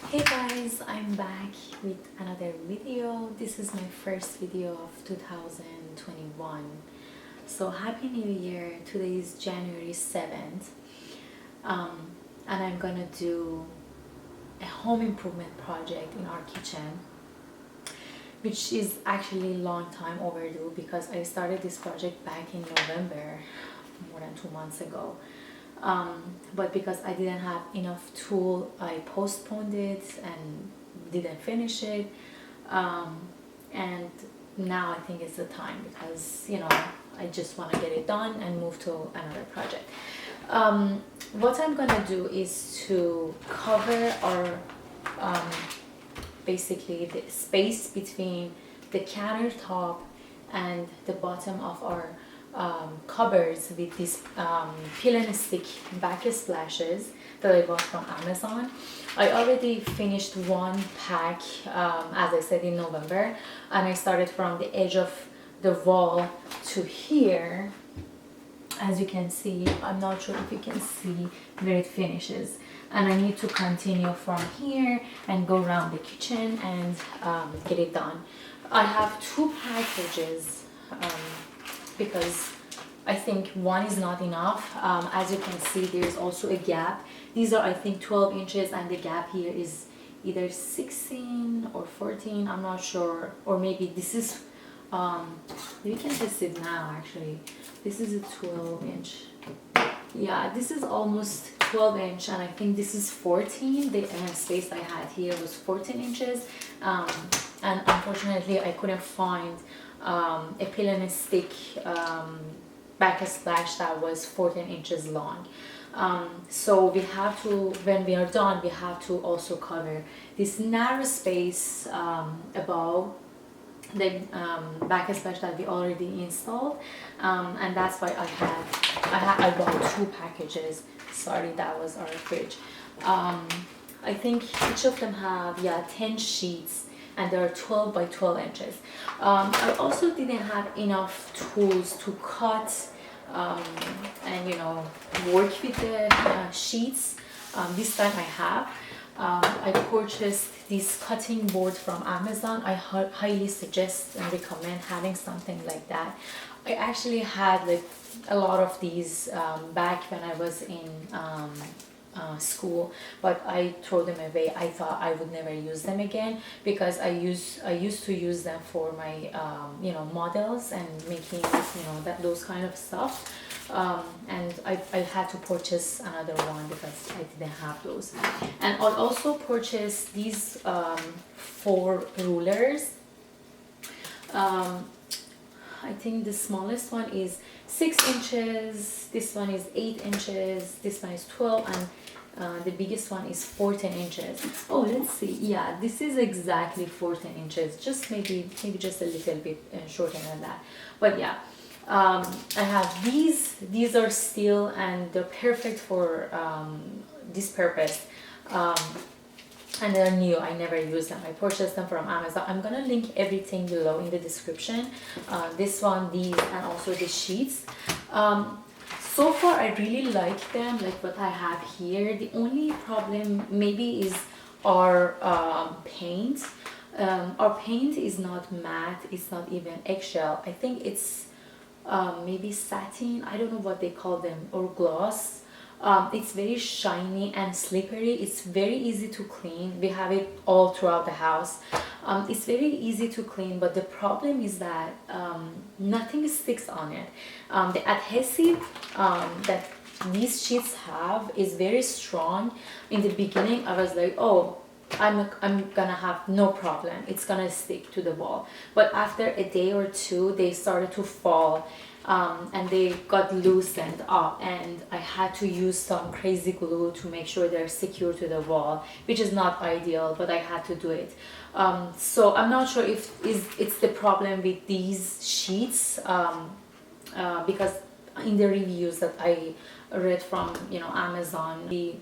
Hey guys, I'm back with another video. This is my first video of 2021. So happy new year. Today is January 7th. And I'm gonna do a home improvement project in our kitchen, which is actually a long time overdue because I started this project back in November, more than 2 months ago. But because I didn't have enough tool, I postponed it and didn't finish it. And now I think it's the time because I just want to get it done and move to another project. What I'm gonna do is to cover our basically the space between the countertop and the bottom of our cupboards with these peel and stick backsplashes that I bought from Amazon. I already finished one pack, as I said, in November, and I started from the edge of the wall to here. As you can see, I'm not sure if you can see where it finishes, and I need to continue from here and go around the kitchen and get it done. I have two packages because I think one is not enough. As you can see, there is also a gap. These are, I think, 12 inches, and the gap here is either 16 or 14, I'm not sure, or maybe this is we can test it now. Actually, this is a 12 inch. Yeah, this is almost 12 inch, and I think this is 14. The space I had here was 14 inches, and unfortunately I couldn't find a peel and stick backsplash that was 14 inches long. So we have to, when we are done, we have to also cover this narrow space above the backsplash that we already installed, and that's why I bought two packages. Sorry, that was our fridge. I think each of them have 10 sheets, and they are 12 by 12 inches. I also didn't have enough tools to cut and work with the sheets. This time I have. I purchased this cutting board from Amazon. I highly suggest and recommend having something like that. I actually had like a lot of these back when I was in school, but I threw them away. I thought I would never use them again because I used to use them for my models and making those kind of stuff. And I had to purchase another one because I didn't have those. And I also purchased these 4 rulers. I think the smallest one is 6 inches, this one is 8 inches, this one is 12, and the biggest one is 14 inches. Oh, let's see. Yeah, this is exactly 14 inches, just maybe just a little bit shorter than that. But yeah, I have these are steel and they're perfect for this purpose. And they're new. I never use them. I purchased them from Amazon. I'm gonna link everything below in the description. This one, these, and also the sheets. So far I really like them, like what I have here. The only problem maybe is our paint. Our paint is not matte, it's not even eggshell. I think it's maybe satin, I don't know what they call them, or gloss. It's very shiny and slippery. It's very easy to clean. We have it all throughout the house. It's very easy to clean, but the problem is that nothing sticks on it. The adhesive that these sheets have is very strong. In the beginning I was like, oh, I'm gonna have no problem, it's gonna stick to the wall. But after a day or two they started to fall, and they got loosened up, and I had to use some crazy glue to make sure they're secure to the wall, which is not ideal, but I had to do it. So I'm not sure if it's the problem with these sheets, because in the reviews that I read from Amazon, the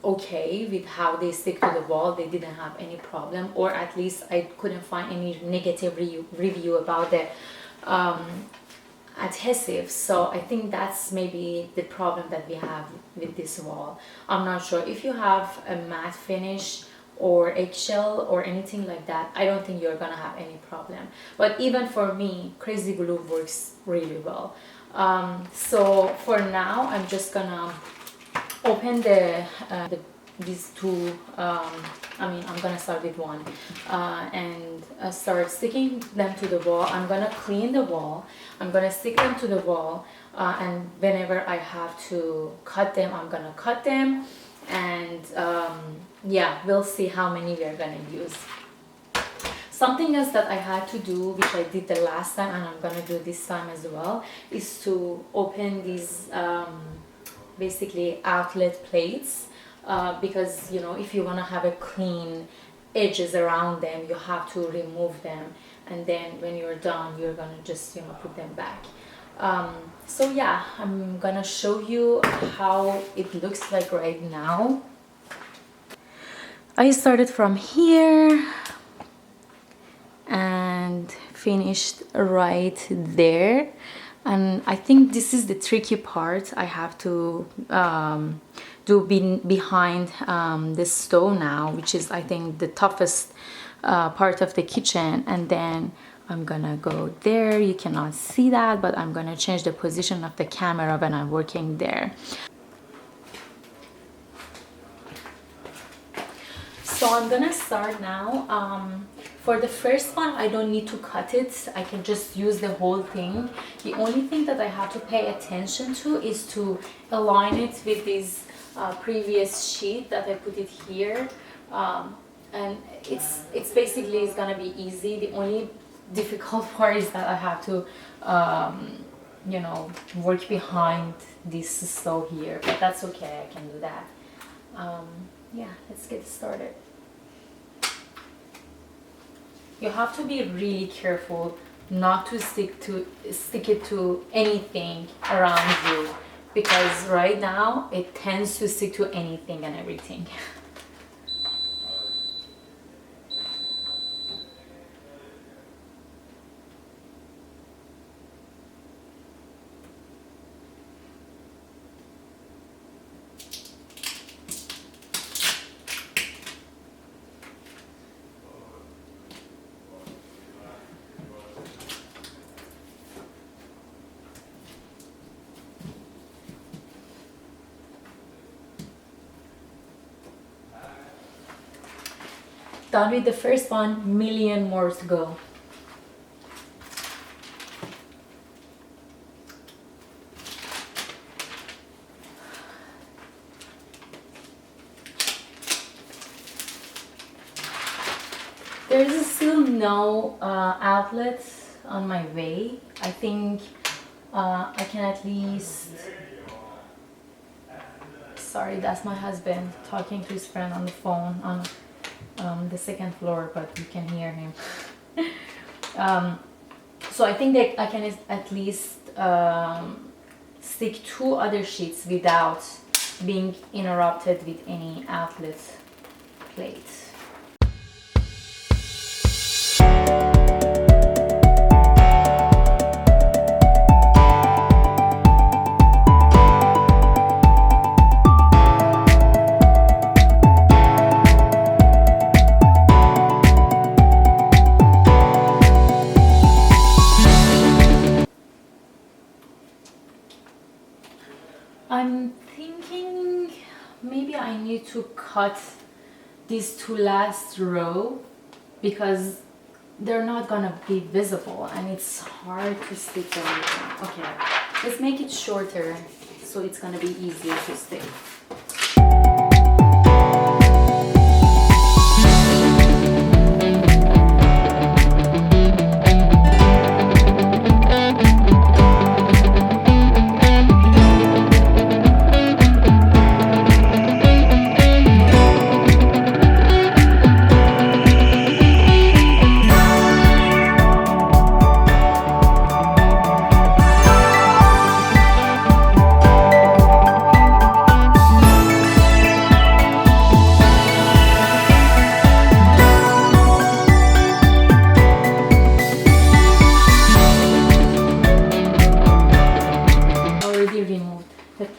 okay with how they stick to the wall. They didn't have any problem, or at least I couldn't find any negative review about the adhesive, so I think that's maybe the problem that we have with this wall. I'm not sure if you have a matte finish or eggshell or anything like that. I don't think you're gonna have any problem, but even for me, crazy glue works really well. So for now I'm just gonna open these two, I'm gonna start with one, and start sticking them to the wall. I'm gonna clean the wall, I'm gonna stick them to the wall, and whenever I have to cut them, I'm gonna cut them, and yeah, we'll see how many we are gonna use. Something else that I had to do, which I did the last time and I'm gonna do this time as well, is to open these basically outlet plates, because you know, if you want to have a clean edges around them, you have to remove them, and then when you're done, you're gonna just, you know, put them back. So yeah, I'm gonna show you how it looks like right now. I started from here and finished right there, and I think this is the tricky part. I have to do behind the stove now, which is, I think, the toughest part of the kitchen. And then I'm gonna go there. You cannot see that, but I'm gonna change the position of the camera when I'm working there. So I'm gonna start now. For the first one, I don't need to cut it. I can just use the whole thing. The only thing that I have to pay attention to is to align it with this previous sheet that I put it here. And it's basically, it's gonna be easy. The only difficult part is that I have to you know, work behind this stove here, but that's okay, I can do that. Yeah, let's get started. You have to be really careful not to stick it to anything around you, because right now it tends to stick to anything and everything. Done with the first one, million more to go. There's still no outlet on my way. I think I can at least... Sorry, that's my husband talking to his friend on the phone on the second floor, but you can hear him. So I think that I can at least stick 2 other sheets without being interrupted with any outlet plates. I'm thinking maybe I need to cut these 2 last row because they're not gonna be visible and it's hard to stick everything. Okay, let's make it shorter so it's gonna be easier to stick.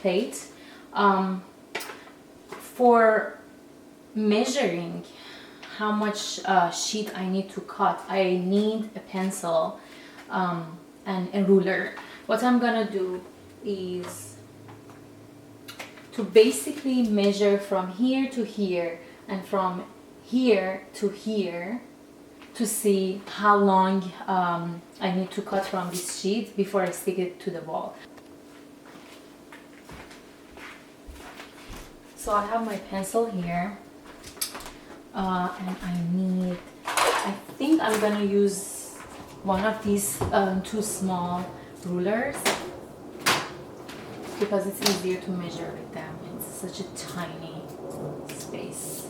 plate. For measuring how much sheet I need to cut, I need a pencil and a ruler. What I'm gonna do is to basically measure from here to here and from here to here to see how long I need to cut from this sheet before I stick it to the wall. So I have my pencil here, and I think I'm gonna use one of these two small rulers because it's easier to measure with them. It's such a tiny space.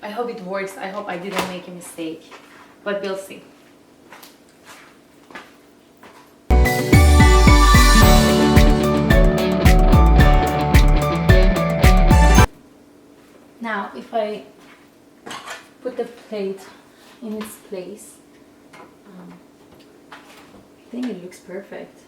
I hope it works. I hope I didn't make a mistake, but we'll see. Now, if I put the plate in its place, I think it looks perfect.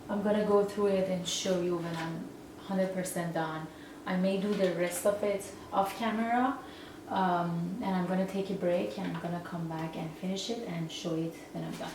I'm gonna go through it and show you when I'm 100% done. I may do the rest of it off camera, and I'm gonna take a break and I'm gonna come back and finish it and show it when I'm done.